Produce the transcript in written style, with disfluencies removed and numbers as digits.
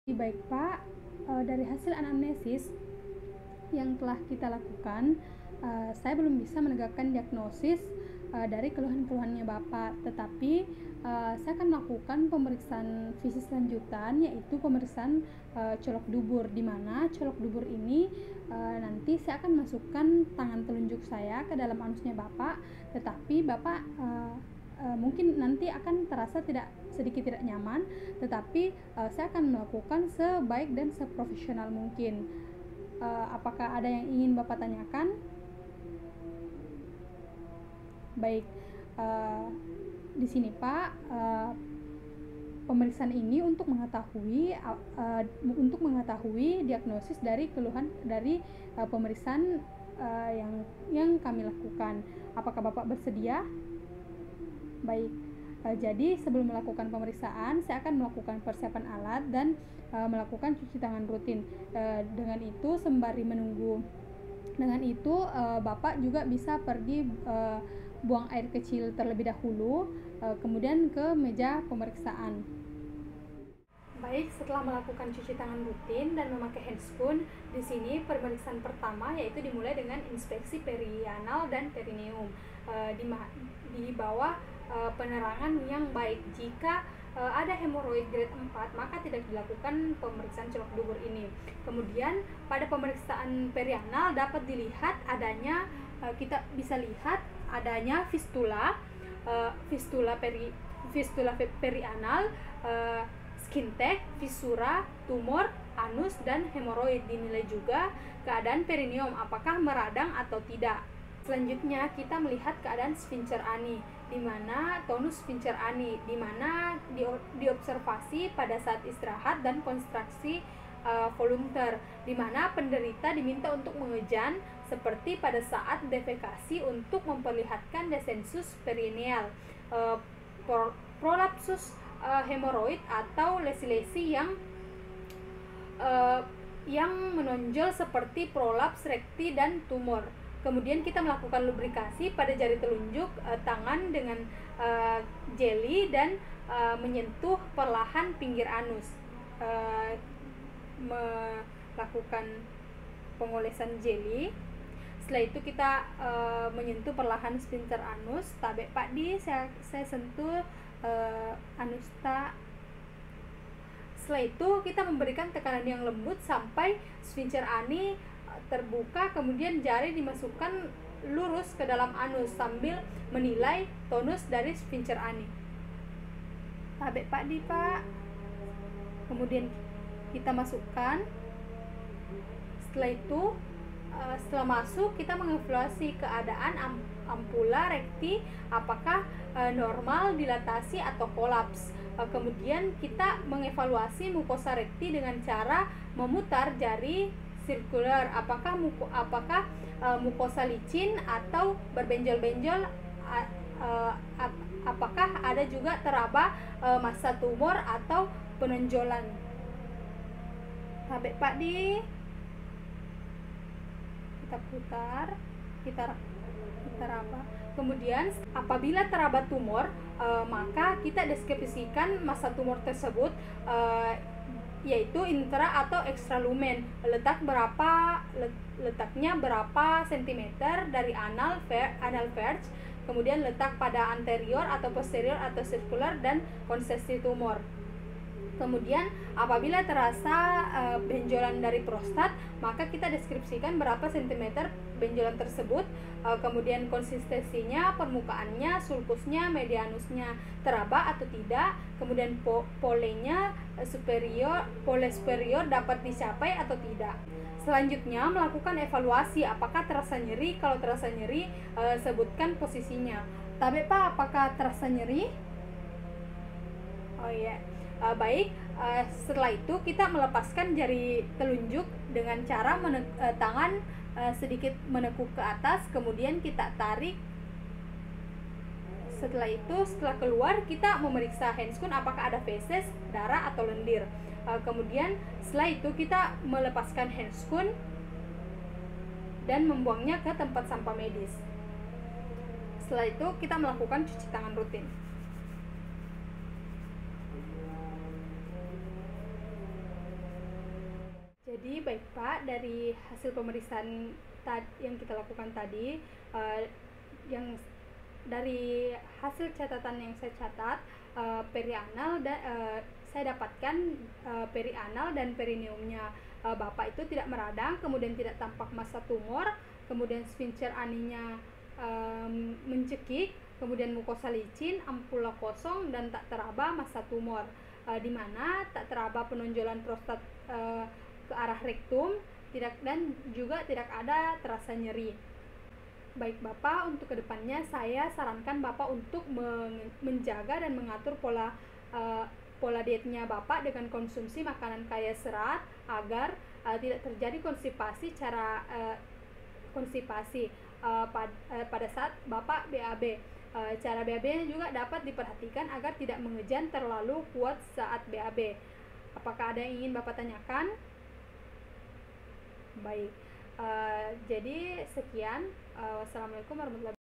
Baik Pak, dari hasil anamnesis yang telah kita lakukan, saya belum bisa menegakkan diagnosis dari keluhan-keluhannya Bapak, tetapi saya akan melakukan pemeriksaan fisik lanjutan, yaitu pemeriksaan colok dubur, di mana colok dubur ini nanti saya akan masukkan tangan telunjuk saya ke dalam anusnya Bapak, tetapi Bapak mungkin nanti akan terasa sedikit tidak nyaman, tetapi saya akan melakukan sebaik dan seprofesional mungkin. Apakah ada yang ingin Bapak tanyakan? Baik, di sini Pak, pemeriksaan ini untuk mengetahui diagnosis dari keluhan dari pemeriksaan yang kami lakukan. Apakah Bapak bersedia? Baik, jadi sebelum melakukan pemeriksaan, saya akan melakukan persiapan alat dan melakukan cuci tangan rutin. Dengan itu, sembari menunggu, Bapak juga bisa pergi buang air kecil terlebih dahulu, kemudian ke meja pemeriksaan. Baik, setelah melakukan cuci tangan rutin dan memakai handscoon, di sini pemeriksaan pertama yaitu dimulai dengan inspeksi perianal dan perineum di bawah penerangan yang baik. Jika ada hemoroid grade 4, maka tidak dilakukan pemeriksaan colok dubur ini. Kemudian pada pemeriksaan perianal dapat dilihat adanya kita bisa lihat adanya fistula perianal, skintek, fisura, tumor, anus, dan hemoroid. Dinilai juga keadaan perineum, apakah meradang atau tidak. Selanjutnya kita melihat keadaan sphincter ani, di mana tonus sphincter ani, di mana diobservasi pada saat istirahat dan kontraksi volunteer, di mana penderita diminta untuk mengejan seperti pada saat defekasi untuk memperlihatkan descensus perineal, prolapsus hemoroid atau lesi-lesi yang menonjol seperti prolaps rekti dan tumor. Kemudian kita melakukan lubrikasi pada jari telunjuk tangan dengan jeli dan menyentuh perlahan pinggir anus. Melakukan pengolesan jeli. Setelah itu kita menyentuh perlahan sphincter anus. Tabe Pak di saya sentuh anus ta. Setelah itu kita memberikan tekanan yang lembut sampai sphincter ani terbuka, kemudian jari dimasukkan lurus ke dalam anus sambil menilai tonus dari sphincter ani. Tabe Pak di Pak. Kemudian kita masukkan. Setelah itu setelah masuk kita mengevaluasi keadaan ampula rekti, apakah normal, dilatasi atau kolaps. Kemudian kita mengevaluasi mukosa rekti dengan cara memutar jari sirkuler, apakah mukosa licin atau berbenjol-benjol, apakah ada juga teraba massa tumor atau penonjolan. Tabe Pak di kita putar, kita raba. Kemudian apabila teraba tumor, maka kita deskripsikan massa tumor tersebut, yaitu intra atau ekstralumen, letaknya berapa sentimeter dari anal verge, kemudian letak pada anterior atau posterior atau sirkular, dan konsensi tumor. Kemudian apabila terasa benjolan dari prostat, maka kita deskripsikan berapa sentimeter benjolan tersebut, kemudian konsistensinya, permukaannya, sulcusnya, medianusnya teraba atau tidak, kemudian polenya pole superior dapat dicapai atau tidak. Selanjutnya melakukan evaluasi, apakah terasa nyeri. Kalau terasa nyeri, sebutkan posisinya. Tabe Pak, apakah terasa nyeri? Oh iya. Baik, setelah itu kita melepaskan jari telunjuk dengan cara tangan sedikit menekuk ke atas, kemudian kita tarik. Setelah itu, setelah keluar, kita memeriksa handscoon apakah ada feses, darah atau lendir. Kemudian setelah itu kita melepaskan handscoon dan membuangnya ke tempat sampah medis. Setelah itu kita melakukan cuci tangan rutin. Jadi baik Pak, dari hasil pemeriksaan yang kita lakukan tadi, yang dari hasil catatan yang saya catat, perianal dan saya dapatkan perianal dan perineumnya Bapak itu tidak meradang, kemudian tidak tampak massa tumor, kemudian sphincter aninya mencekik, kemudian mukosa licin, ampula kosong, dan tak teraba massa tumor, di mana tak teraba penonjolan prostat ke arah rektum, dan juga tidak ada terasa nyeri. Baik Bapak, untuk kedepannya saya sarankan Bapak untuk menjaga dan mengatur pola dietnya Bapak dengan konsumsi makanan kaya serat agar tidak terjadi konstipasi pada saat Bapak BAB. Cara BAB-nya juga dapat diperhatikan agar tidak mengejan terlalu kuat saat BAB. Apakah ada yang ingin Bapak tanyakan? Baik, jadi sekian. Wassalamualaikum warahmatullahi wabarakatuh.